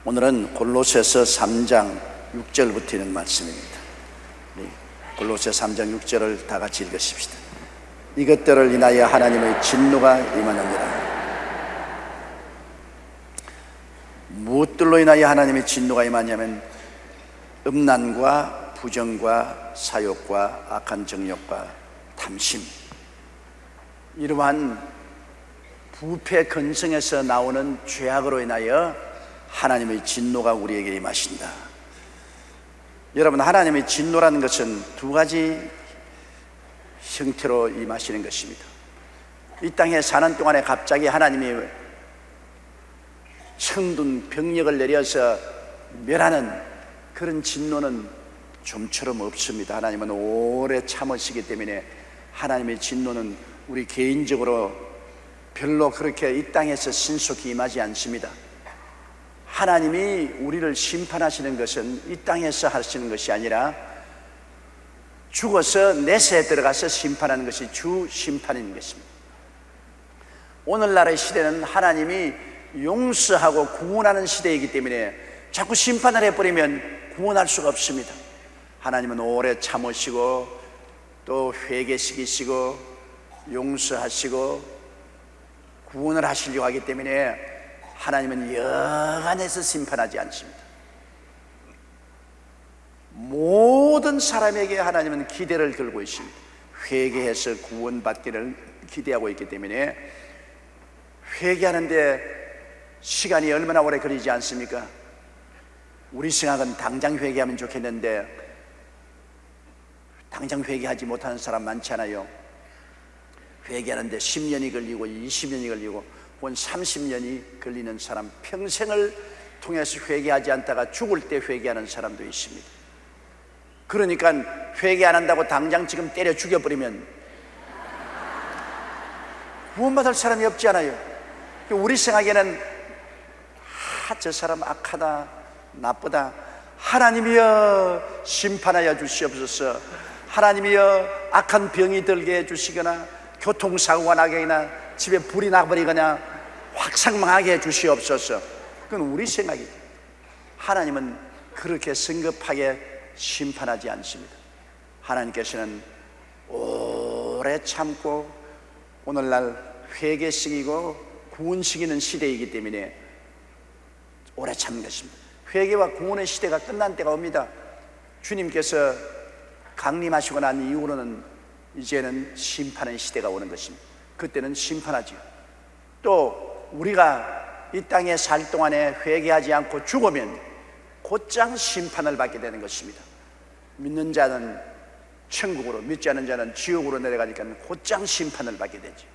오늘은 골로새서 3장 6절부터 있는 말씀입니다. 골로새 3장 6절을 다 같이 읽으십시다. 이것들을 인하여 하나님의 진노가 임하느니라. 무엇들로 인하여 하나님의 진노가 임하냐면 음란과 부정과 사욕과 악한 정욕과 탐심, 이러한 부패 근성에서 나오는 죄악으로 인하여 하나님의 진노가 우리에게 임하신다. 여러분, 하나님의 진노라는 것은 두 가지 형태로 임하시는 것입니다. 이 땅에 사는 동안에 갑자기 하나님이 청둔 병력을 내려서 멸하는 그런 진노는 좀처럼 없습니다. 하나님은 오래 참으시기 때문에 하나님의 진노는 우리 개인적으로 별로 그렇게 이 땅에서 신속히 임하지 않습니다. 하나님이 우리를 심판하시는 것은 이 땅에서 하시는 것이 아니라 죽어서 내세에 들어가서 심판하는 것이 주 심판인 것입니다. 오늘날의 시대는 하나님이 용서하고 구원하는 시대이기 때문에 자꾸 심판을 해버리면 구원할 수가 없습니다. 하나님은 오래 참으시고 또 회개시키시고 용서하시고 구원을 하시려고 하기 때문에 하나님은 여간해서 심판하지 않습니다. 모든 사람에게 하나님은 기대를 걸고 있습니다. 회개해서 구원받기를 기대하고 있기 때문에 회개하는데 시간이 얼마나 오래 걸리지 않습니까? 우리 생각은 당장 회개하면 좋겠는데 당장 회개하지 못하는 사람 많잖아요. 회개하는데 10년이 걸리고 20년이 걸리고 혹은 30년이 걸리는 사람, 평생을 통해서 회개하지 않다가 죽을 때 회개하는 사람도 있습니다. 그러니까 회개 안 한다고 당장 지금 때려 죽여버리면 구원받을 사람이 없지 않아요. 우리 생각에는 저 사람 악하다, 나쁘다, 하나님이여 심판하여 주시옵소서, 하나님이여 악한 병이 들게 해주시거나 교통사고가 나게 하거나 집에 불이 나버리거나 확상망하게 해주시옵소서. 그건 우리 생각이죠. 하나님은 그렇게 성급하게 심판하지 않습니다. 하나님께서는 오래 참고 오늘날 회개시키고 구원시키는 시대이기 때문에 오래 참는 것입니다. 회개와 구원의 시대가 끝난 때가 옵니다. 주님께서 강림하시고 난 이후로는 이제는 심판의 시대가 오는 것입니다. 그때는 심판하지요. 또 우리가 이 땅에 살 동안에 회개하지 않고 죽으면 곧장 심판을 받게 되는 것입니다. 믿는 자는 천국으로, 믿지 않는 자는 지옥으로 내려가니까 곧장 심판을 받게 되죠.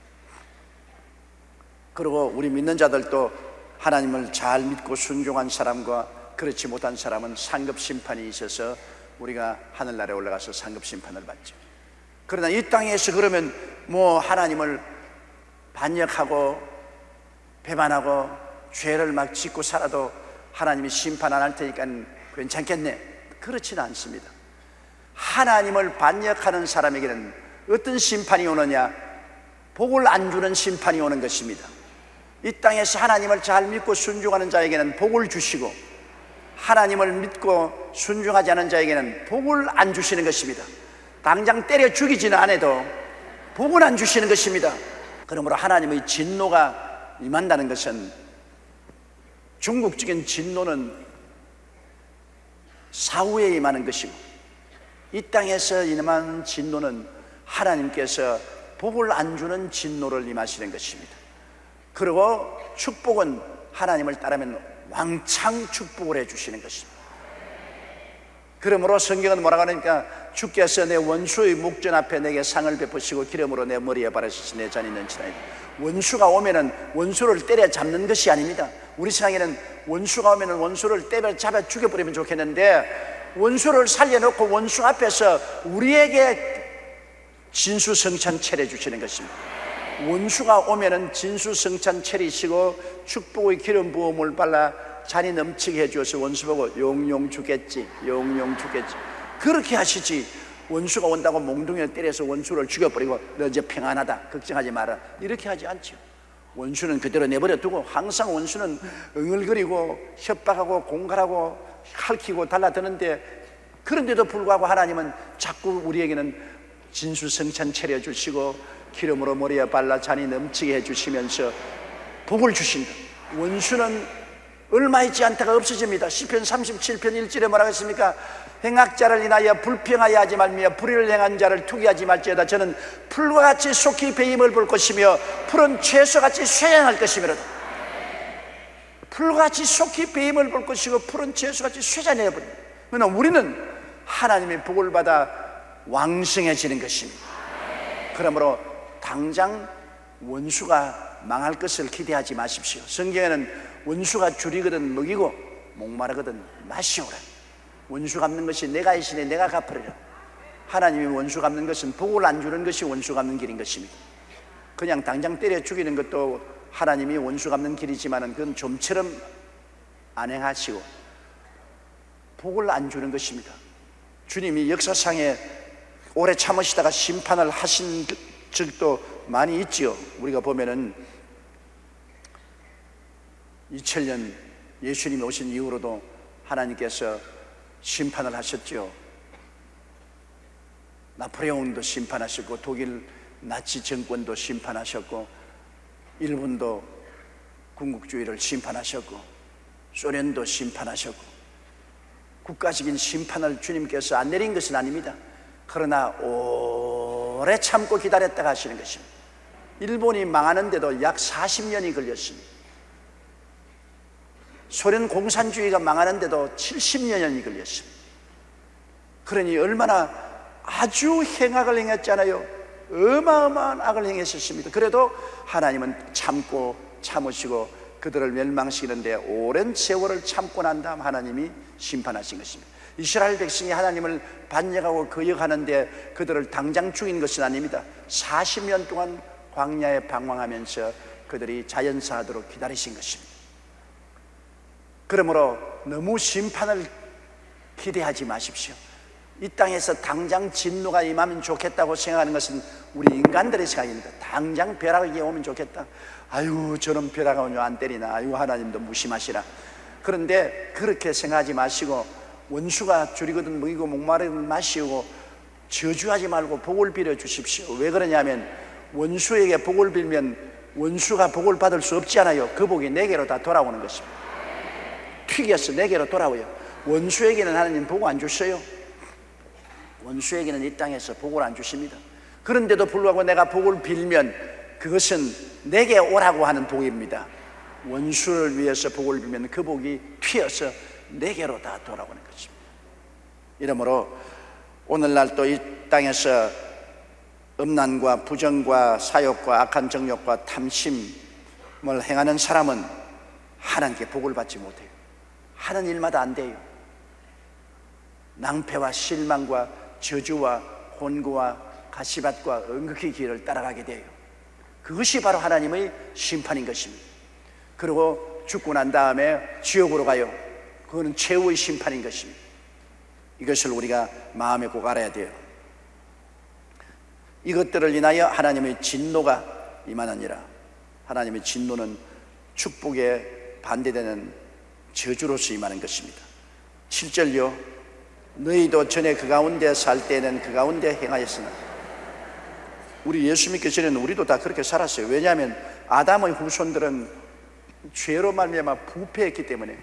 그리고 우리 믿는 자들도 하나님을 잘 믿고 순종한 사람과 그렇지 못한 사람은 상급 심판이 있어서 우리가 하늘나라에 올라가서 상급 심판을 받죠. 그러나 이 땅에서 그러면 뭐 하나님을 반역하고 배반하고 죄를 막 짓고 살아도 하나님이 심판 안 할 테니까 괜찮겠네, 그렇지는 않습니다. 하나님을 반역하는 사람에게는 어떤 심판이 오느냐? 복을 안 주는 심판이 오는 것입니다. 이 땅에서 하나님을 잘 믿고 순종하는 자에게는 복을 주시고, 하나님을 믿고 순종하지 않은 자에게는 복을 안 주시는 것입니다. 당장 때려 죽이지는 않아도 복을 안 주시는 것입니다. 그러므로 하나님의 진노가 임한다는 것은, 중국적인 진노는 사후에 임하는 것이고, 이 땅에서 임하는 진노는 하나님께서 복을 안 주는 진노를 임하시는 것입니다. 그리고 축복은 하나님을 따르면 왕창 축복을 해주시는 것입니다. 그러므로 성경은 뭐라고 하니까, 주께서 내 원수의 목전 앞에 내게 상을 베푸시고 기름으로 내 머리에 바르시신 내 잔이 넘치나이다. 원수가 오면은 원수를 때려잡는 것이 아닙니다. 우리 생각에는 원수가 오면은 원수를 때려잡아 죽여버리면 좋겠는데, 원수를 살려놓고 원수 앞에서 우리에게 진수성찬 차려주시는 것입니다. 원수가 오면은 진수성찬 차리시고 축복의 기름 부음을 발라 잔이 넘치게 해주어서 원수 보고 용용 주겠지, 용용 주겠지, 그렇게 하시지. 원수가 온다고 몽둥이를 때려서 원수를 죽여버리고 너 이제 평안하다, 걱정하지 마라, 이렇게 하지 않죠. 원수는 그대로 내버려 두고 항상 원수는 응을거리고 협박하고 공갈하고 핥히고 달라드는데, 그런데도 불구하고 하나님은 자꾸 우리에게는 진수성찬 차려주시고 기름으로 머리에 발라 잔이 넘치게 해주시면서 복을 주신다. 원수는 얼마 있지 않다가 없어집니다. 시편 37편 1절에 뭐라고 했습니까? 행악자를 인하여 불평하여 하지 말며 불의를 행한 자를 투기하지 말지어다. 저는 풀과 같이 속히 배임을 볼 것이며 풀은 채소같이 쇠양할 것이므로다. 풀과 같이 속히 배임을 볼 것이고 풀은 채소같이 쇠잔해버립니다. 그러나 우리는 하나님의 복을 받아 왕성해지는 것입니다. 그러므로 당장 원수가 망할 것을 기대하지 마십시오. 성경에는 원수가 줄이거든 먹이고 목마르거든 마시오라. 원수 갚는 것이 내가 이시니 내가 갚으리라. 하나님이 원수 갚는 것은 복을 안 주는 것이 원수 갚는 길인 것입니다. 그냥 당장 때려 죽이는 것도 하나님이 원수 갚는 길이지만 그건 좀처럼 안 행하시고 복을 안 주는 것입니다. 주님이 역사상에 오래 참으시다가 심판을 하신 적도 많이 있지요. 우리가 보면은 2000년 예수님이 오신 이후로도 하나님께서 심판을 하셨죠. 나폴레옹도 심판하셨고 독일 나치 정권도 심판하셨고 일본도 군국주의를 심판하셨고 소련도 심판하셨고 국가적인 심판을 주님께서 안 내린 것은 아닙니다. 그러나 오래 참고 기다렸다가 하시는 것입니다. 일본이 망하는데도 약 40년이 걸렸습니다. 소련 공산주의가 망하는데도 70년이 걸렸습니다. 그러니 얼마나 아주 행악을 행했잖아요. 어마어마한 악을 행했었습니다. 그래도 하나님은 참고 참으시고 그들을 멸망시키는데 오랜 세월을 참고 난 다음 하나님이 심판하신 것입니다. 이스라엘 백성이 하나님을 반역하고 거역하는데 그들을 당장 죽인 것은 아닙니다. 40년 동안 광야에 방황하면서 그들이 자연사하도록 기다리신 것입니다. 그러므로 너무 심판을 기대하지 마십시오. 이 땅에서 당장 진노가 임하면 좋겠다고 생각하는 것은 우리 인간들의 생각입니다. 당장 벼락이 오면 좋겠다. 아유 저런 벼락이 오면 안 때리나. 아유 하나님도 무심하시라. 그런데 그렇게 생각하지 마시고 원수가 줄이거든 먹이고 목마르거든 마시고 저주하지 말고 복을 빌어 주십시오. 왜 그러냐면 원수에게 복을 빌면 원수가 복을 받을 수 없잖아요. 그 복이 내게로 다 돌아오는 것입니다. 튀겨서 내게로 돌아와요. 원수에게는 하나님 복 안 주셔요. 원수에게는 이 땅에서 복을 안 주십니다. 그런데도 불구하고 내가 복을 빌면 그것은 내게 오라고 하는 복입니다. 원수를 위해서 복을 빌면 그 복이 튀어서 내게로 다 돌아오는 것입니다. 이러므로 오늘날 또 이 땅에서 음란과 부정과 사욕과 악한 정욕과 탐심을 행하는 사람은 하나님께 복을 받지 못해요. 하는 일마다 안 돼요. 낭패와 실망과 저주와 혼구와 가시밭과 은극히 길을 따라가게 돼요. 그것이 바로 하나님의 심판인 것입니다. 그리고 죽고 난 다음에 지옥으로 가요. 그거는 최후의 심판인 것입니다. 이것을 우리가 마음에 꼭 알아야 돼요. 이것들을 인하여 하나님의 진노가 임하느니라. 하나님의 진노는 축복에 반대되는 저주로서 임하는 것입니다. 7절요. 너희도 전에 그 가운데 살 때는 그 가운데 행하였으나. 우리 예수 믿기 전에는 우리도 다 그렇게 살았어요. 왜냐하면 아담의 후손들은 죄로 말미암아 부패했기 때문에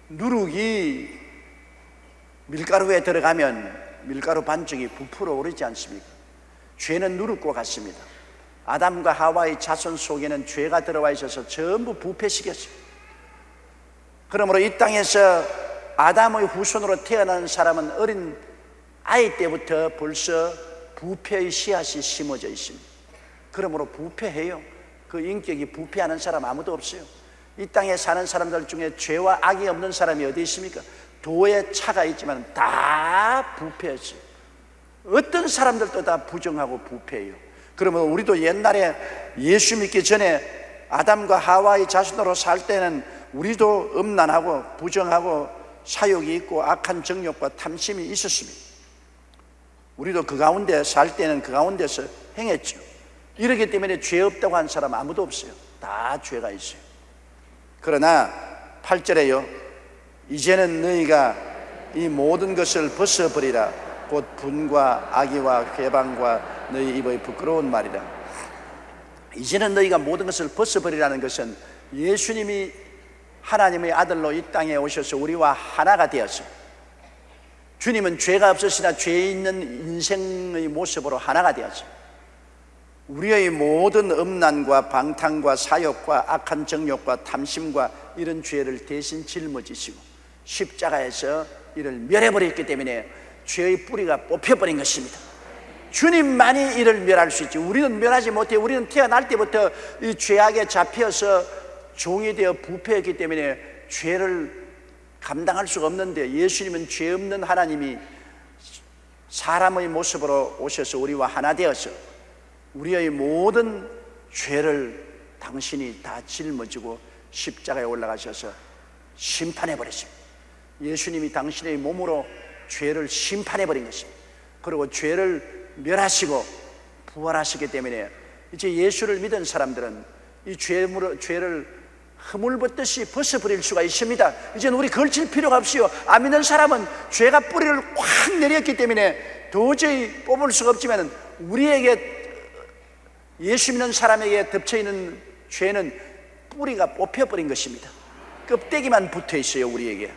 누룩이 밀가루에 들어가면 밀가루 반죽이 부풀어 오르지 않습니까? 죄는 누룩과 같습니다. 아담과 하와의 자손 속에는 죄가 들어와 있어서 전부 부패시켰어요. 그러므로 이 땅에서 아담의 후손으로 태어난 사람은 어린 아이 때부터 벌써 부패의 씨앗이 심어져 있습니다. 그러므로 부패해요. 그 인격이 부패하는 사람 아무도 없어요. 이 땅에 사는 사람들 중에 죄와 악이 없는 사람이 어디 있습니까? 도에 차가 있지만 다 부패했어요. 어떤 사람들도 다 부정하고 부패해요. 그러면 우리도 옛날에 예수 믿기 전에 아담과 하와의 자손으로 살 때는 우리도 음란하고 부정하고 사욕이 있고 악한 정욕과 탐심이 있었습니다. 우리도 그 가운데 살 때는 그 가운데서 행했죠. 이렇기 때문에 죄 없다고 한 사람 아무도 없어요. 다 죄가 있어요. 그러나 8절에요, 이제는 너희가 이 모든 것을 벗어버리라. 곧 분과 악의와 회방과 너희 입의 부끄러운 말이라. 이제는 너희가 모든 것을 벗어버리라는 것은 예수님이 하나님의 아들로 이 땅에 오셔서 우리와 하나가 되었어요. 주님은 죄가 없으시나 죄 있는 인생의 모습으로 하나가 되었어요. 우리의 모든 음란과 방탕과 사욕과 악한 정욕과 탐심과 이런 죄를 대신 짊어지시고 십자가에서 이를 멸해버렸기 때문에 죄의 뿌리가 뽑혀버린 것입니다. 주님만이 이를 멸할 수 있지 우리는 멸하지 못해요. 우리는 태어날 때부터 이 죄악에 잡혀서 종이 되어 부패했기 때문에 죄를 감당할 수가 없는데, 예수님은 죄 없는 하나님이 사람의 모습으로 오셔서 우리와 하나 되어서 우리의 모든 죄를 당신이 다 짊어지고 십자가에 올라가셔서 심판해 버렸습니다. 예수님이 당신의 몸으로 죄를 심판해 버린 것입니다. 그리고 죄를 멸하시고 부활하시기 때문에 이제 예수를 믿은 사람들은 이 죄를 허물벗듯이 벗어버릴 수가 있습니다. 이제는 우리 걸칠 필요가 없어요. 안 믿는 사람은 죄가 뿌리를 확 내렸기 때문에 도저히 뽑을 수가 없지만, 우리에게 예수 믿는 사람에게 덮쳐있는 죄는 뿌리가 뽑혀버린 것입니다. 껍데기만 붙어있어요. 우리에게.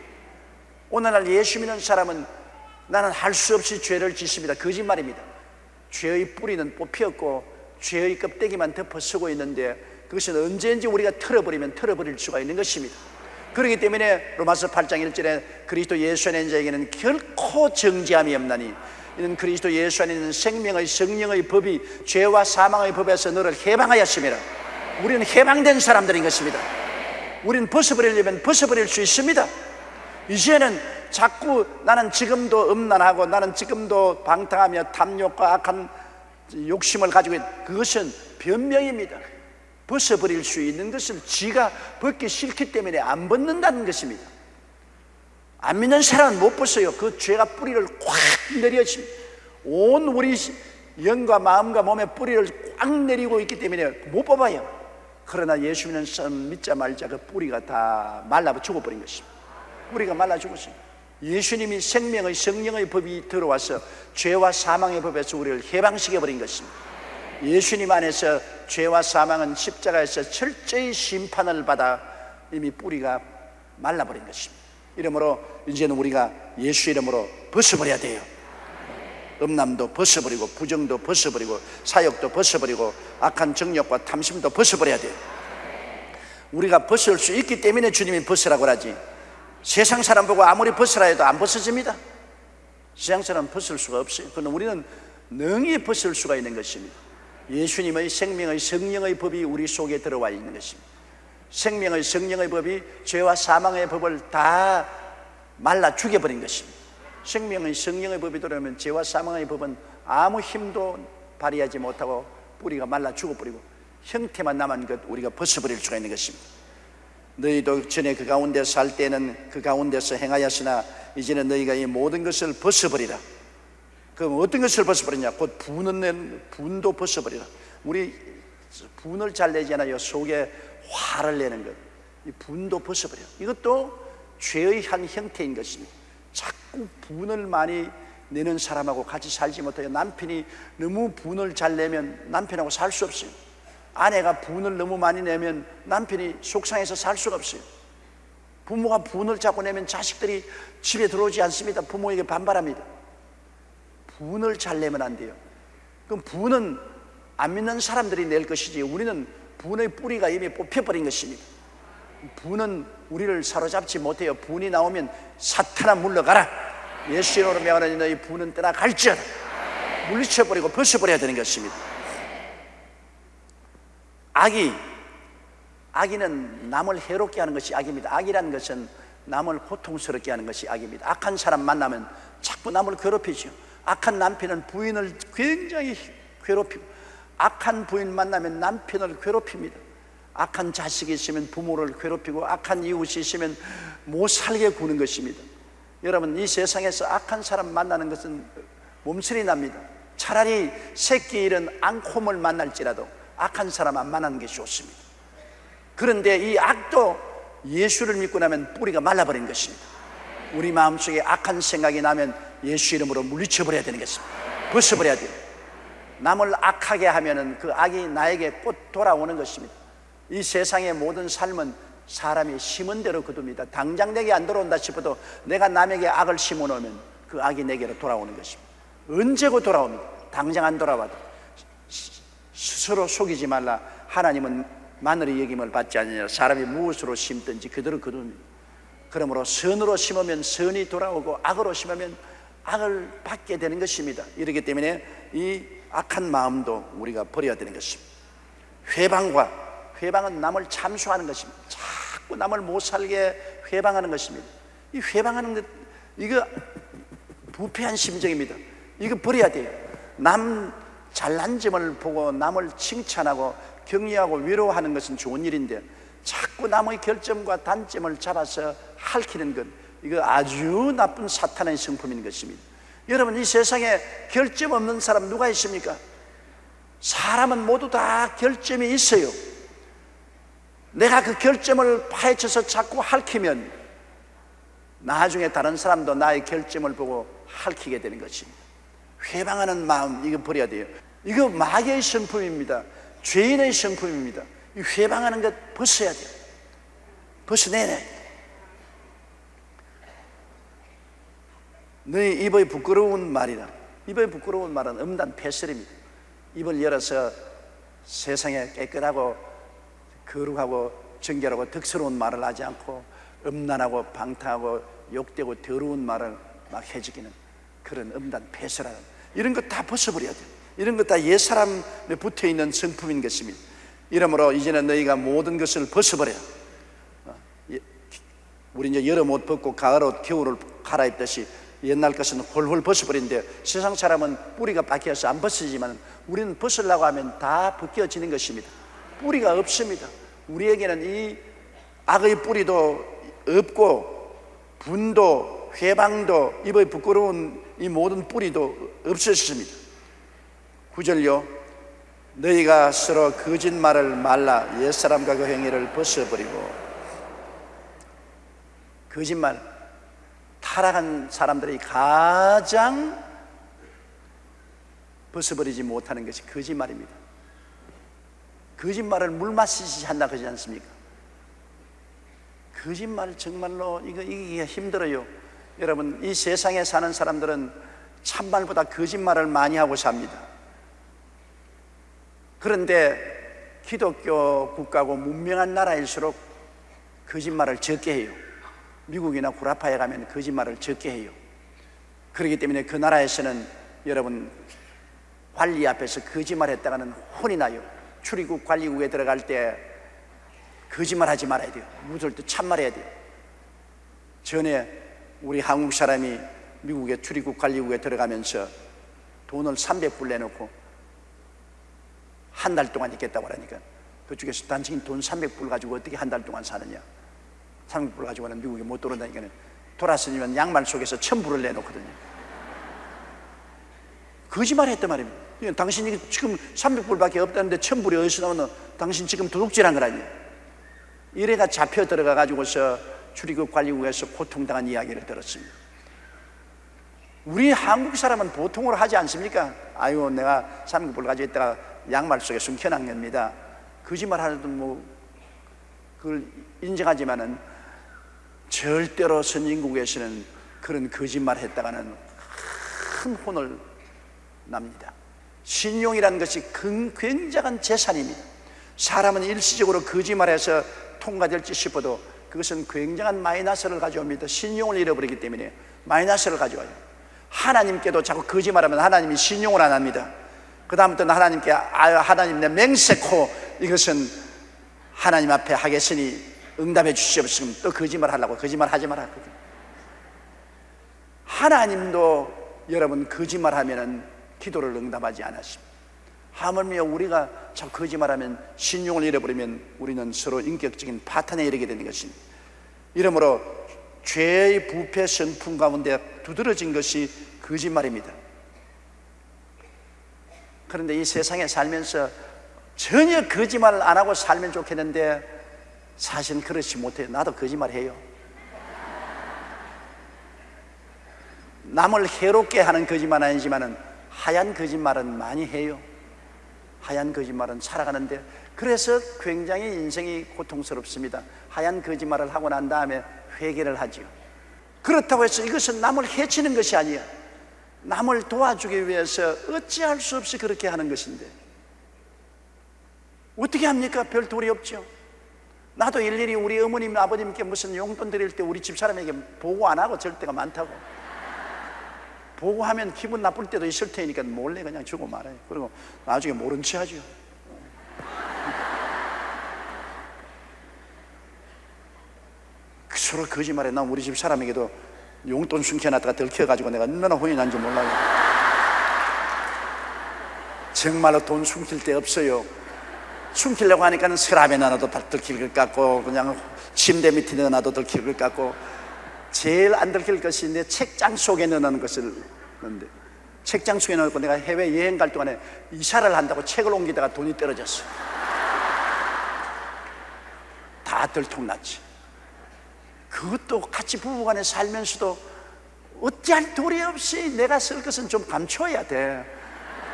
오늘날 예수 믿는 사람은 나는 할 수 없이 죄를 짓습니다. 거짓말입니다. 죄의 뿌리는 뽑혔고 죄의 껍데기만 덮어쓰고 있는데, 그것은 언제든지 우리가 털어버리면 털어버릴 수가 있는 것입니다. 그렇기 때문에 로마서 8장 1절에 그리스도 예수 안에 있는 자에게는 결코 정죄함이 없나니 이는 그리스도 예수 안에 있는 생명의 성령의 법이 죄와 사망의 법에서 너를 해방하였습니다. 우리는 해방된 사람들인 것입니다. 우리는 벗어버리려면 벗어버릴 수 있습니다. 이제는 자꾸 나는 지금도 음란하고 나는 지금도 방탕하며 탐욕과 악한 욕심을 가지고 있는, 그것은 변명입니다. 벗어버릴 수 있는 것을 지가 벗기 싫기 때문에 안 벗는다는 것입니다. 안 믿는 사람은 못 벗어요. 그 죄가 뿌리를 꽉 내려집니다. 온 우리 영과 마음과 몸의 뿌리를 꽉 내리고 있기 때문에 못 뽑아요. 그러나 예수 믿는 사람 믿자 말자 그 뿌리가 다 말라 죽어버린 것입니다. 뿌리가 말라 죽었어요. 예수님이 생명의 성령의 법이 들어와서 죄와 사망의 법에서 우리를 해방시켜버린 것입니다. 예수님 안에서 죄와 사망은 십자가에서 철저히 심판을 받아 이미 뿌리가 말라버린 것입니다. 이러므로 이제는 우리가 예수 이름으로 벗어버려야 돼요. 음란도 벗어버리고 부정도 벗어버리고 사욕도 벗어버리고 악한 정욕과 탐심도 벗어버려야 돼요. 우리가 벗을 수 있기 때문에 주님이 벗으라고 하지, 세상 사람 보고 아무리 벗으라 해도 안 벗어집니다. 세상 사람은 벗을 수가 없어요. 그러나 우리는 능히 벗을 수가 있는 것입니다. 예수님의 생명의 성령의 법이 우리 속에 들어와 있는 것입니다. 생명의 성령의 법이 죄와 사망의 법을 다 말라 죽여버린 것입니다. 생명의 성령의 법이 들어오면 죄와 사망의 법은 아무 힘도 발휘하지 못하고 뿌리가 말라 죽어버리고 형태만 남은 것 우리가 벗어버릴 수가 있는 것입니다. 너희도 전에 그 가운데 살 때는 그 가운데서 행하였으나 이제는 너희가 이 모든 것을 벗어버리라. 그럼 어떤 것을 벗어버리냐? 곧 분도 벗어버리라. 우리 분을 잘 내잖아요. 속에 화를 내는 것, 이 분도 벗어버려. 이것도 죄의 한 형태인 것입니다. 자꾸 분을 많이 내는 사람하고 같이 살지 못해요. 남편이 너무 분을 잘 내면 남편하고 살 수 없어요. 아내가 분을 너무 많이 내면 남편이 속상해서 살 수가 없어요. 부모가 분을 자꾸 내면 자식들이 집에 들어오지 않습니다. 부모에게 반발합니다. 분을 잘 내면 안 돼요. 그럼 분은 안 믿는 사람들이 낼 것이지, 우리는 분의 뿌리가 이미 뽑혀버린 것입니다. 분은 우리를 사로잡지 못해요. 분이 나오면 사탄아 물러가라, 예수 이름으로 명하노니 너희 분은 떠나갈지어다, 물리쳐버리고 벗어버려야 되는 것입니다. 악의는 남을 해롭게 하는 것이 악입니다. 악이라는 것은 남을 고통스럽게 하는 것이 악입니다. 악한 사람 만나면 자꾸 남을 괴롭히죠. 악한 남편은 부인을 굉장히 괴롭히고, 악한 부인 만나면 남편을 괴롭힙니다. 악한 자식이 있으면 부모를 괴롭히고, 악한 이웃이 있으면 못 살게 구는 것입니다. 여러분, 이 세상에서 악한 사람 만나는 것은 몸살이 납니다. 차라리 새끼 잃은 앙콤을 만날지라도 악한 사람 안 만나는 것이 좋습니다. 그런데 이 악도 예수를 믿고 나면 뿌리가 말라버린 것입니다. 우리 마음속에 악한 생각이 나면 예수 이름으로 물리쳐버려야 되는 것입니다. 벗어버려야 돼요. 남을 악하게 하면은 그 악이 나에게 곧 돌아오는 것입니다. 이 세상의 모든 삶은 사람이 심은 대로 거둡니다. 당장 내게 안 돌아온다 싶어도 내가 남에게 악을 심어놓으면 그 악이 내게로 돌아오는 것입니다. 언제고 돌아옵니다. 당장 안 돌아와도. 스스로 속이지 말라. 하나님은 마늘의 여김을 받지 않느냐. 사람이 무엇으로 심든지 그대로 거둡니다. 그러므로 선으로 심으면 선이 돌아오고 악으로 심으면 악을 받게 되는 것입니다. 이렇기 때문에 이 악한 마음도 우리가 버려야 되는 것입니다. 회방은 남을 참수하는 것입니다. 자꾸 남을 못 살게 회방하는 것입니다. 이 회방하는 것, 이거 부패한 심정입니다. 이거 버려야 돼요. 남 잘난 점을 보고 남을 칭찬하고 격려하고 위로하는 것은 좋은 일인데 자꾸 남의 결점과 단점을 잡아서 핥히는 것, 이거 아주 나쁜 사탄의 성품인 것입니다. 여러분, 이 세상에 결점 없는 사람 누가 있습니까? 사람은 모두 다 결점이 있어요. 내가 그 결점을 파헤쳐서 자꾸 핥히면 나중에 다른 사람도 나의 결점을 보고 핥히게 되는 것입니다. 회방하는 마음, 이거 버려야 돼요. 이거 마귀의 성품입니다. 죄인의 성품입니다. 이 회방하는 것 벗어야 돼요. 벗어내야 돼요. 너희 입의 부끄러운 말이라. 입의 부끄러운 말은 음란 폐설입니다. 입을 열어서 세상에 깨끗하고 거룩하고 정결하고 덕스러운 말을 하지 않고 음란하고 방탕하고 욕되고 더러운 말을 막 해주기는 그런 음란 폐설하는, 이런 것 다 벗어버려야 돼요. 이런 것 다 옛사람에 붙어있는 성품인 것입니다. 이러므로 이제는 너희가 모든 것을 벗어버려요. 우리 이제 여름 옷 벗고 가을 옷, 겨울 옷 갈아입듯이 옛날 것은 홀홀 벗어버리는데 세상 사람은 뿌리가 박혀서 안 벗어지만 우리는 벗으려고 하면 다 벗겨지는 것입니다. 뿌리가 없습니다. 우리에게는 이 악의 뿌리도 없고 분도 회방도 입의 부끄러운 이 모든 뿌리도 없었습니다. 9절요. 너희가 서로 거짓말을 말라. 옛사람과 그 행위를 벗어버리고. 거짓말, 타락한 사람들이 가장 벗어버리지 못하는 것이 거짓말입니다. 거짓말을 물 마시지 한다 그러지 않습니까? 거짓말 정말로 이기기가 힘들어요. 여러분, 이 세상에 사는 사람들은 참말보다 거짓말을 많이 하고 삽니다. 그런데 기독교 국가고 문명한 나라일수록 거짓말을 적게 해요. 미국이나 구라파에 가면 거짓말을 적게 해요. 그렇기 때문에 그 나라에서는 여러분 관리 앞에서 거짓말했다가는 혼이 나요. 출입국 관리국에 들어갈 때 거짓말하지 말아야 돼요. 묻을 때 참말해야 돼요. 전에 우리 한국 사람이 미국의 출입국 관리국에 들어가면서 돈을 300불 내놓고 한 달 동안 있겠다고 하니까 그쪽에서 단순히 돈 300불 가지고 어떻게 한 달 동안 사느냐, 300불 가지고는 미국에 못 들어온다니까 돌아서면 양말 속에서 1000불을 내놓거든요. 거짓말 했단 말입니다. 당신이 지금 300불밖에 없다는데 1000불이 어디서 나오나, 당신 지금 도둑질한 거라니. 이래가 잡혀 들어가 가지고서 출입국 관리국에서 고통당한 이야기를 들었습니다. 우리 한국 사람은 보통으로 하지 않습니까? 아유, 내가 300불 가지고 있다가 양말 속에 숨겨놓은 겁니다. 거짓말 하려도 뭐 그걸 인정하지만은 절대로 선진국에서는 그런 거짓말 했다가는 큰 혼을 납니다. 신용이라는 것이 굉장한 재산입니다. 사람은 일시적으로 거짓말해서 통과될지 싶어도 그것은 굉장한 마이너스를 가져옵니다. 신용을 잃어버리기 때문에 마이너스를 가져와요. 하나님께도 자꾸 거짓말하면 하나님이 신용을 안 합니다. 그 다음부터는 하나님께 하나님 내 맹세코 이것은 하나님 앞에 하겠으니 응답해 주시옵소서. 또 거짓말 하려고 거짓말 하지 마라. 하나님도 여러분 거짓말하면은 기도를 응답하지 않았습니다. 하물며 우리가 자꾸 거짓말하면 신용을 잃어버리면 우리는 서로 인격적인 파탄에 이르게 되는 것입니다. 이러므로 죄의 부패 성품 가운데 두드러진 것이 거짓말입니다. 그런데 이 세상에 살면서 전혀 거짓말을 안 하고 살면 좋겠는데 사실은 그렇지 못해요. 나도 거짓말해요. 남을 해롭게 하는 거짓말은 아니지만 하얀 거짓말은 많이 해요. 하얀 거짓말은 살아가는데, 그래서 굉장히 인생이 고통스럽습니다. 하얀 거짓말을 하고 난 다음에 회개를 하지요. 그렇다고 해서 이것은 남을 해치는 것이 아니야. 남을 도와주기 위해서 어찌할 수 없이 그렇게 하는 것인데 어떻게 합니까? 별 도리 없죠. 나도 일일이 우리 어머님 아버님께 무슨 용돈 드릴 때 우리 집사람에게 보고 안 하고 절 때가 많다고. 보고하면 기분 나쁠 때도 있을 테니까 몰래 그냥 주고 말아요. 그리고 나중에 모른 체 하죠. 서로 거짓말해. 난 우리 집 사람에게도 용돈 숨겨놨다가 들켜가지고 내가 얼마나 혼이 난지 몰라요. 정말로 돈 숨길 데 없어요. 숨기려고 하니까는 서랍에 넣어놔도 들킬 것 같고, 그냥 침대 밑에 넣어놔도 들킬 것 같고, 제일 안 들킬 것이 내 책장 속에 넣어놓는 것을 넣는데, 책장 속에 넣고 내가 해외 여행 갈 동안에 이사를 한다고 책을 옮기다가 돈이 떨어졌어. 다 들통났지. 그것도 같이 부부간에 살면서도 어찌할 도리 없이 내가 쓸 것은 좀 감춰야 돼.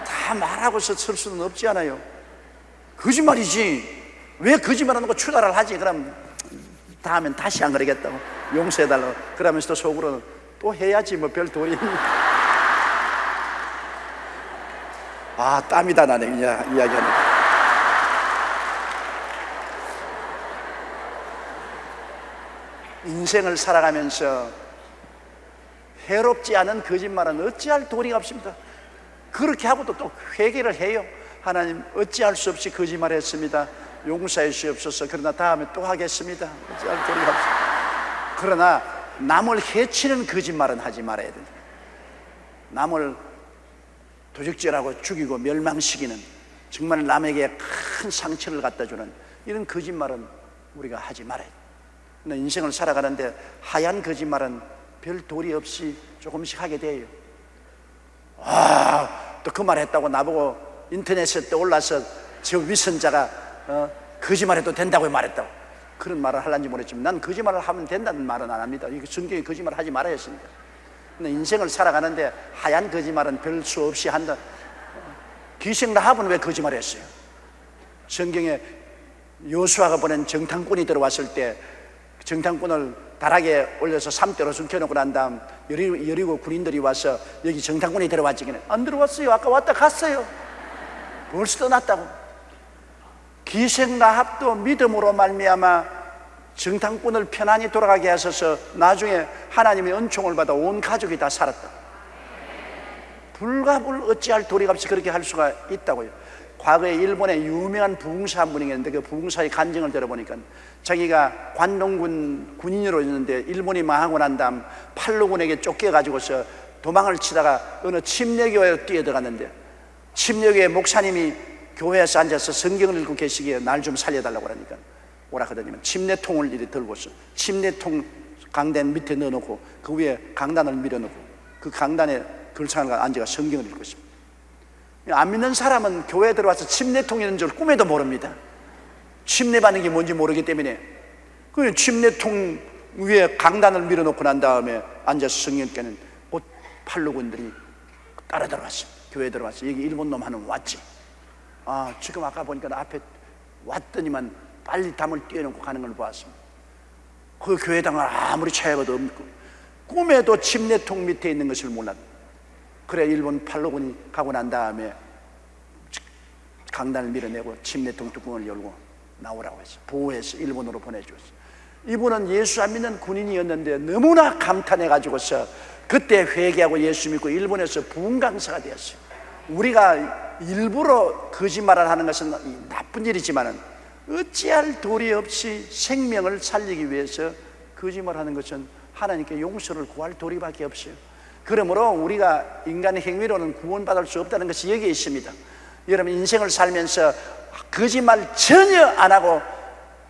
다 말하고서 쓸 수는 없지 않아요. 거짓말이지. 왜 거짓말하는 거 추가를 하지? 그럼 다음엔 다시 안 그러겠다고 용서해달라고 그러면서 또 속으로는 또 해야지 뭐 별 도리. 아, 땀이다 나네 이야기하니까. 인생을 살아가면서 해롭지 않은 거짓말은 어찌할 도리가 없습니다. 그렇게 하고도 또 회개를 해요. 하나님, 어찌할 수 없이 거짓말했습니다. 용서해 주옵소서. 그러나 다음에 또 하겠습니다. 어찌할 도리가 없습니다. 그러나 남을 해치는 거짓말은 하지 말아야 된다. 남을 도적질하고 죽이고 멸망시키는, 정말 남에게 큰 상처를 갖다 주는 이런 거짓말은 우리가 하지 말아야 된다. 인생을 살아가는데 하얀 거짓말은 별 도리 없이 조금씩 하게 돼요. 또 그 말 했다고 나보고 인터넷에 또 올라서 저 위선자가 거짓말해도 된다고 말했다고, 그런 말을 하려는지 모르겠지만 난 거짓말을 하면 된다는 말은 안 합니다. 이거 성경에 거짓말 하지 말아야 했습니다. 근데 인생을 살아가는데 하얀 거짓말은 별 수 없이 한다. 기생 라합은 왜 거짓말했어요? 성경에 여호수아가 보낸 정탐꾼이 들어왔을 때 정탐꾼을 다락에 올려서 삼대로 숨겨놓고 난 다음 여리고 군인들이 와서 여기 정탐꾼이 들어왔지. 안 들어왔어요. 아까 왔다 갔어요. 벌써 떠났다고. 기생 라합도 믿음으로 말미암아 정탐꾼을 편안히 돌아가게 하셔서 나중에 하나님의 은총을 받아 온 가족이 다 살았다. 불가불 어찌할 도리가 없이 그렇게 할 수가 있다고요. 과거에 일본에 유명한 부흥사 한 분이 있는데 그 부흥사의 간증을 들어보니까 자기가 관동군 군인으로 있는데 일본이 망하고 난 다음 팔로군에게 쫓겨가지고서 도망을 치다가 어느 침례교회로 뛰어들어갔는데 침례교회 목사님이 교회에서 앉아서 성경을 읽고 계시기에 날 좀 살려달라고 하니까 뭐라 하더니만 침례통을 이렇게 들고서 침례통 강단 밑에 넣어놓고 그 위에 강단을 밀어놓고 그 강단에 글상을 앉아가 성경을 읽고 있습니다. 안 믿는 사람은 교회에 들어와서 침례통이 있는 줄 꿈에도 모릅니다. 침례받는 게 뭔지 모르기 때문에 그 침례통 위에 강단을 밀어놓고 난 다음에 앉아서 성경 읽기는 곧 팔로군들이 따라 들어왔습니다. 교회에 들어와서 여기 일본 놈 하나 왔지. 지금 아까 보니까 앞에 왔더니만 빨리 담을 띄워놓고 가는 걸 보았습니다. 그 교회당은 아무리 차이가도 없고 꿈에도 침례통 밑에 있는 것을 몰랐다. 그래 일본 팔로군이 가고 난 다음에 강단을 밀어내고 침례통 뚜껑을 열고 나오라고 했어. 보호해서 일본으로 보내주었어. 이분은 예수 안 믿는 군인이었는데 너무나 감탄해가지고서 그때 회개하고 예수 믿고 일본에서 부흥 강사가 되었어요. 우리가 일부러 거짓말을 하는 것은 나쁜 일이지만 어찌할 도리 없이 생명을 살리기 위해서 거짓말하는 것은 하나님께 용서를 구할 도리밖에 없어요. 그러므로 우리가 인간의 행위로는 구원받을 수 없다는 것이 여기에 있습니다. 여러분 인생을 살면서 거짓말 전혀 안 하고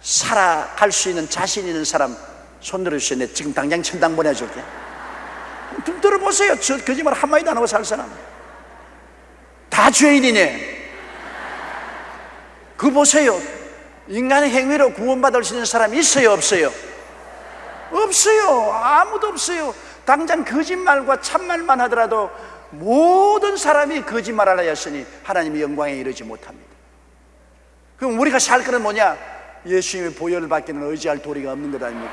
살아갈 수 있는 자신 있는 사람 손 들어주세요. 내 지금 당장 천당 보내줄게. 좀 들어보세요. 저 거짓말 한마디도 안 하고 살 사람. 다 죄인이네. 그 보세요. 인간의 행위로 구원받을 수 있는 사람이 있어요, 없어요? 없어요. 아무도 없어요. 당장 거짓말과 참말만 하더라도 모든 사람이 거짓말을 하였으니 하나님의 영광에 이르지 못합니다. 그럼 우리가 살 거는 뭐냐? 예수님의 보혈을 받기는 의지할 도리가 없는 것 아닙니까?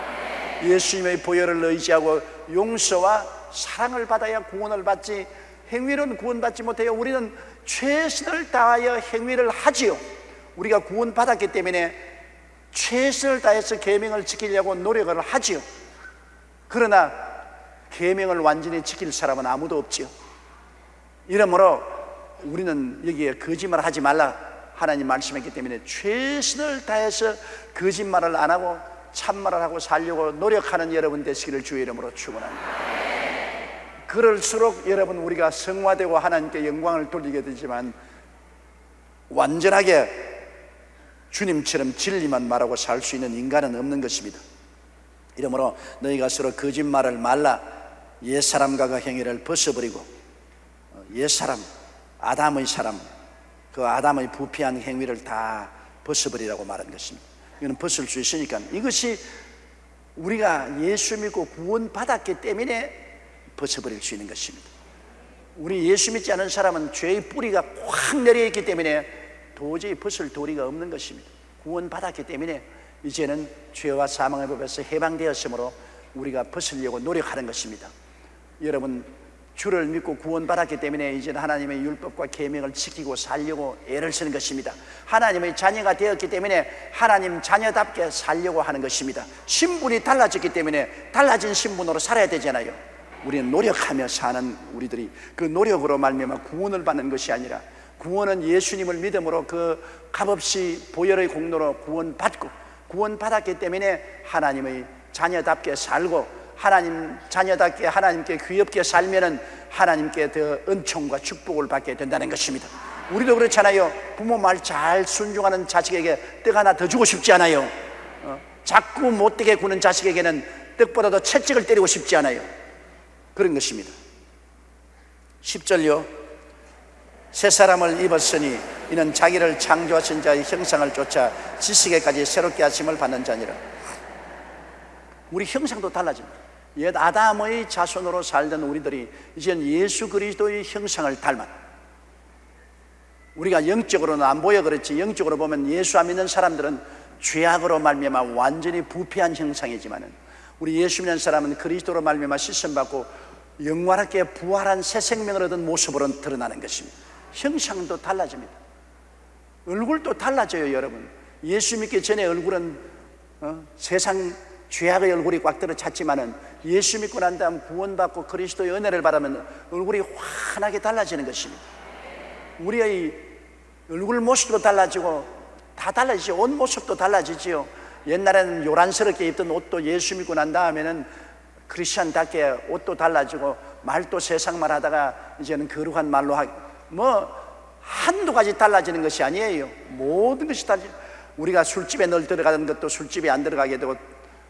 예수님의 보혈을 의지하고 용서와 사랑을 받아야 구원을 받지, 행위로는 구원받지 못해요. 우리는 최선을 다하여 행위를 하지요. 우리가 구원받았기 때문에 최선을 다해서 계명을 지키려고 노력을 하지요. 그러나 계명을 완전히 지킬 사람은 아무도 없지요. 이러므로 우리는 여기에 거짓말 하지 말라 하나님 말씀했기 때문에 최선을 다해서 거짓말을 안 하고 참말을 하고 살려고 노력하는 여러분 되시기를 주의 이름으로 축원합니다. 그럴수록 여러분 우리가 성화되고 하나님께 영광을 돌리게 되지만 완전하게 주님처럼 진리만 말하고 살 수 있는 인간은 없는 것입니다. 이러므로 너희가 서로 거짓말을 말라. 옛사람과 그 행위를 벗어버리고 옛사람, 아담의 사람, 그 아담의 부패한 행위를 다 벗어버리라고 말한 것입니다. 이거는 벗을 수 있으니까 이것이 우리가 예수 믿고 구원받았기 때문에 벗어버릴 수 있는 것입니다. 우리 예수 믿지 않은 사람은 죄의 뿌리가 확 내려있기 때문에 도저히 벗을 도리가 없는 것입니다. 구원받았기 때문에 이제는 죄와 사망의 법에서 해방되었으므로 우리가 벗으려고 노력하는 것입니다. 여러분 주를 믿고 구원받았기 때문에 이제는 하나님의 율법과 계명을 지키고 살려고 애를 쓰는 것입니다. 하나님의 자녀가 되었기 때문에 하나님 자녀답게 살려고 하는 것입니다. 신분이 달라졌기 때문에 달라진 신분으로 살아야 되잖아요. 우리는 노력하며 사는 우리들이 그 노력으로 말미암아 구원을 받는 것이 아니라 구원은 예수님을 믿음으로 그 값없이 보혈의 공로로 구원받고 구원받았기 때문에 하나님의 자녀답게 살고 하나님 자녀답게 하나님께 귀엽게 살면은 하나님께 더 은총과 축복을 받게 된다는 것입니다. 우리도 그렇잖아요. 부모 말 잘 순종하는 자식에게 떡 하나 더 주고 싶지 않아요. 자꾸 못되게 구는 자식에게는 떡보다도 채찍을 때리고 싶지 않아요. 그런 것입니다. 10절요. 새 사람을 입었으니 이는 자기를 창조하신 자의 형상을 쫓아 지식에까지 새롭게 하심을 받는 자니라. 우리 형상도 달라집니다. 옛 아담의 자손으로 살던 우리들이 이제는 예수 그리스도의 형상을 닮아. 우리가 영적으로는 안 보여 그렇지 영적으로 보면 예수 안 믿는 사람들은 죄악으로 말미암아 완전히 부패한 형상이지만은 우리 예수 믿는 사람은 그리스도로 말미암아 씻음받고 영원하게 부활한 새 생명을 얻은 모습으로 드러나는 것입니다. 형상도 달라집니다. 얼굴도 달라져요. 여러분 예수 믿기 전에 얼굴은 세상 죄악의 얼굴이 꽉 들어찼지만은 예수 믿고 난 다음 구원받고 그리스도의 은혜를 받으면 얼굴이 환하게 달라지는 것입니다. 우리의 얼굴 모습도 달라지고 다 달라지죠. 옷 모습도 달라지지요. 옛날에는 요란스럽게 입던 옷도 예수 믿고 난 다음에는 크리스찬답게 옷도 달라지고 말도 세상말 하다가 이제는 거룩한 말로 한두 가지 달라지는 것이 아니에요. 모든 것이 달라지죠. 우리가 술집에 늘 들어가는 것도 술집에 안 들어가게 되고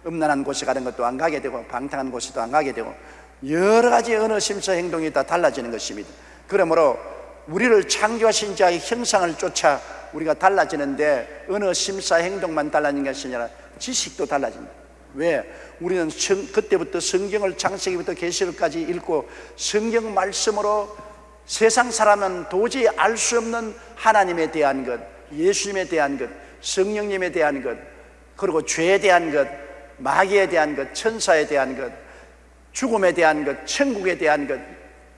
음란한 곳에 가는 것도 안 가게 되고 방탕한 곳에도 안 가게 되고 여러 가지 언어 심사 행동이 다 달라지는 것입니다. 그러므로 우리를 창조하신 자의 형상을 쫓아 우리가 달라지는데 언어 심사 행동만 달라지는 것이 아니라 지식도 달라집니다. 왜? 우리는 그때부터 성경을 창세기부터 계시록까지 읽고 성경 말씀으로 세상 사람은 도저히 알 수 없는 하나님에 대한 것, 예수님에 대한 것, 성령님에 대한 것, 그리고 죄에 대한 것, 마귀에 대한 것, 천사에 대한 것, 죽음에 대한 것, 천국에 대한 것,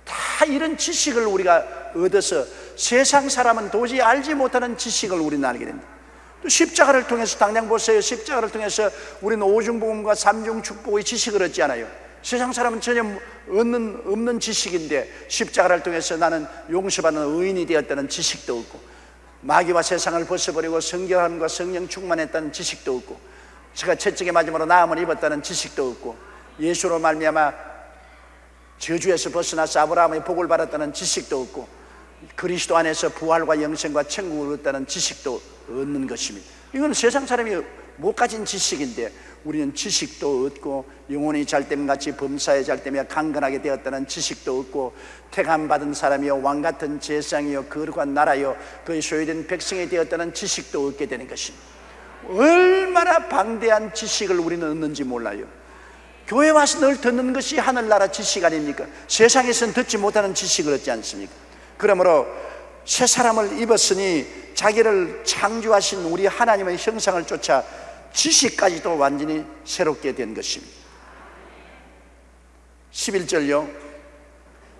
다 이런 지식을 우리가 얻어서 세상 사람은 도저히 알지 못하는 지식을 우리는 알게 됩니다. 또 십자가를 통해서 당장 보세요. 십자가를 통해서 우리는 오중복음과 삼중축복의 지식을 얻지 않아요. 세상 사람은 전혀 없는 지식인데 십자가를 통해서 나는 용서받는 의인이 되었다는 지식도 얻고 마귀와 세상을 벗어버리고 성결함과 성령 충만했다는 지식도 얻고 제가 채찍에 맞음으로 나음을 입었다는 지식도 얻고 예수로 말미암아 저주에서 벗어나서 아브라함의 복을 받았다는 지식도 얻고 그리스도 안에서 부활과 영생과 천국을 얻었다는 지식도 얻는 것입니다. 이건 세상 사람이 못 가진 지식인데 우리는 지식도 얻고 영혼이 잘됨같이 범사에 잘되며 강건하게 되었다는 지식도 얻고 택함받은 사람이요 왕같은 제사장이요 거룩한 나라요 그의 소유된 백성이 되었다는 지식도 얻게 되는 것입니다. 얼마나 방대한 지식을 우리는 얻는지 몰라요. 교회 와서 늘 듣는 것이 하늘나라 지식 아닙니까? 세상에서는 듣지 못하는 지식을 얻지 않습니까? 그러므로 새 사람을 입었으니 자기를 창조하신 우리 하나님의 형상을 쫓아 지식까지도 완전히 새롭게 된 것입니다. 11절요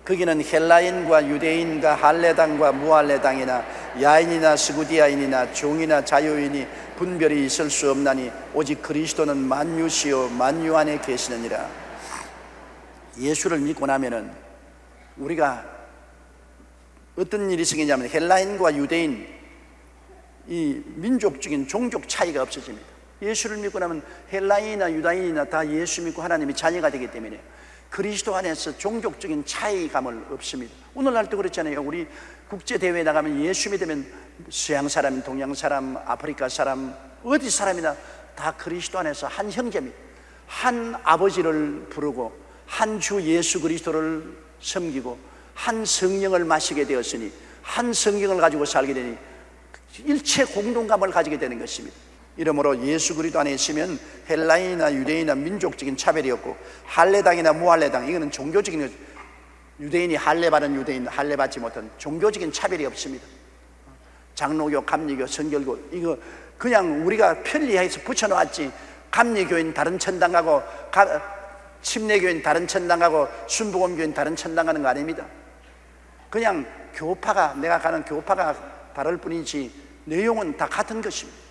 거기는 헬라인과 유대인과 할레당과 무할레당이나 야인이나 스구디아인이나 종이나 자유인이 분별이 있을 수 없나니 오직 그리스도는 만유시요 만유 안에 계시느니라. 예수를 믿고 나면은 우리가 어떤 일이 생기냐면 헬라인과 유대인 이 민족적인 종족 차이가 없어집니다. 예수를 믿고 나면 헬라인이나 유다인이나 다 예수 믿고 하나님의 자녀가 되기 때문에 그리스도 안에서 종족적인 차이감을 없습니다. 오늘날도 그렇잖아요. 우리 국제대회에 나가면 예수 믿으면 서양 사람, 동양 사람, 아프리카 사람, 어디 사람이나 다 그리스도 안에서 한 형제입니다. 한 아버지를 부르고 한 주 예수 그리스도를 섬기고 한 성령을 마시게 되었으니 한 성경을 가지고 살게 되니 일체 공동감을 가지게 되는 것입니다. 이러므로 예수 그리스도 안에 있으면 헬라인이나 유대인이나 민족적인 차별이 없고 할레당이나 무할레당 이거는 종교적인 것, 유대인이 할례 받은 유대인, 할례 받지 못한 종교적인 차별이 없습니다. 장로교, 감리교, 선결교 이거 그냥 우리가 편리해서 붙여놓았지 감리교인 다른 천당 가고 침례교인 다른 천당 가고 순복음교인 다른 천당 가는 거 아닙니다. 그냥 교파가 내가 가는 교파가 다를 뿐이지 내용은 다 같은 것입니다.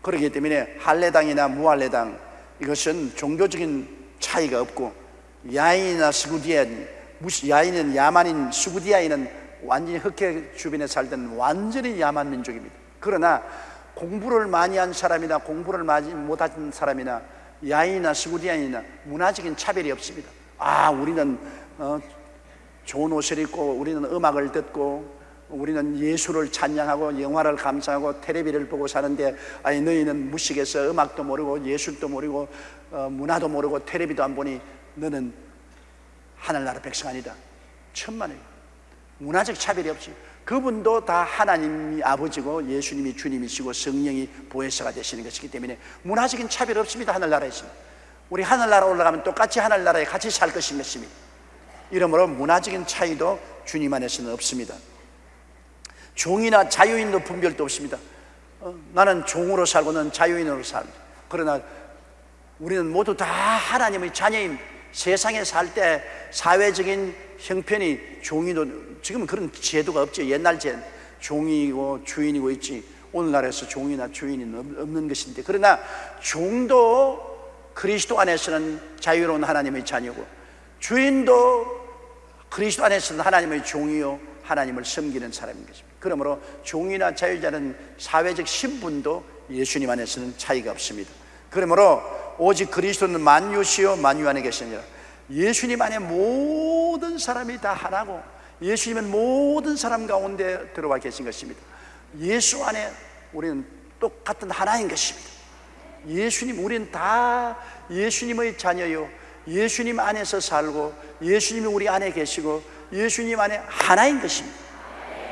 그렇기 때문에 할레당이나 무할레당 이것은 종교적인 차이가 없고 야인이나 스구디아인 야인은 야만인 스구디아인은 완전히 흑해 주변에 살던 완전히 야만 민족입니다. 그러나 공부를 많이 한 사람이나 공부를 많이 못한 사람이나 야인이나 스구디아인이나 문화적인 차별이 없습니다. 우리는 좋은 옷을 입고 우리는 음악을 듣고 우리는 예수를 찬양하고 영화를 감상하고 텔레비를 보고 사는데 너희는 무식해서 음악도 모르고 예술도 모르고 문화도 모르고 텔레비도 안 보니 너는 하늘나라 백성 아니다. 천만에요. 문화적 차별이 없지. 그분도 다 하나님이 아버지고 예수님이 주님이시고 성령이 보혜사가 되시는 것이기 때문에 문화적인 차별 없습니다. 하늘나라에서 우리 하늘나라 올라가면 똑같이 하늘나라에 같이 살 것인 것입니다. 이러므로 문화적인 차이도 주님 안에서는 없습니다. 종이나 자유인도 분별도 없습니다. 나는 종으로 살고 너는 자유인으로 살고 그러나 우리는 모두 다 하나님의 자녀임. 세상에 살 때 사회적인 형편이 종이도 지금은 그런 제도가 없죠. 옛날 제 종이고 주인이고 있지 오늘날에서 종이나 주인이 없는 것인데 그러나 종도 그리스도 안에서는 자유로운 하나님의 자녀고 주인도 그리스도 안에서는 하나님의 종이요 하나님을 섬기는 사람인 것입니다. 그러므로 종이나 자유자는 사회적 신분도 예수님 안에서는 차이가 없습니다. 그러므로 오직 그리스도는 만유시요 만유 안에 계시니라. 예수님 안에 모든 사람이 다 하나고 예수님은 모든 사람 가운데 들어와 계신 것입니다. 예수 안에 우리는 똑같은 하나인 것입니다. 예수님, 우리는 다 예수님의 자녀요 예수님 안에서 살고 예수님이 우리 안에 계시고 예수님 안에 하나인 것입니다.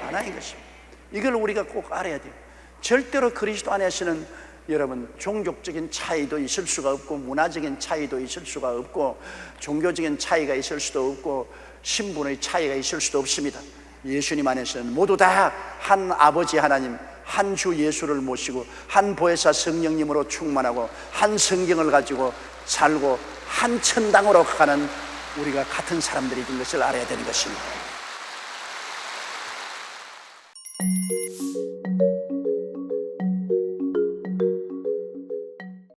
하나인 것입니다. 이걸 우리가 꼭 알아야 돼요. 절대로 그리스도 안에서는 여러분 종족적인 차이도 있을 수가 없고 문화적인 차이도 있을 수가 없고 종교적인 차이가 있을 수도 없고 신분의 차이가 있을 수도 없습니다. 예수님 안에서는 모두 다 한 아버지 하나님 한 주 예수를 모시고 한 보혜사 성령님으로 충만하고 한 성경을 가지고 살고 한 천당으로 가는 우리가 같은 사람들이 된 것을 알아야 되는 것입니다.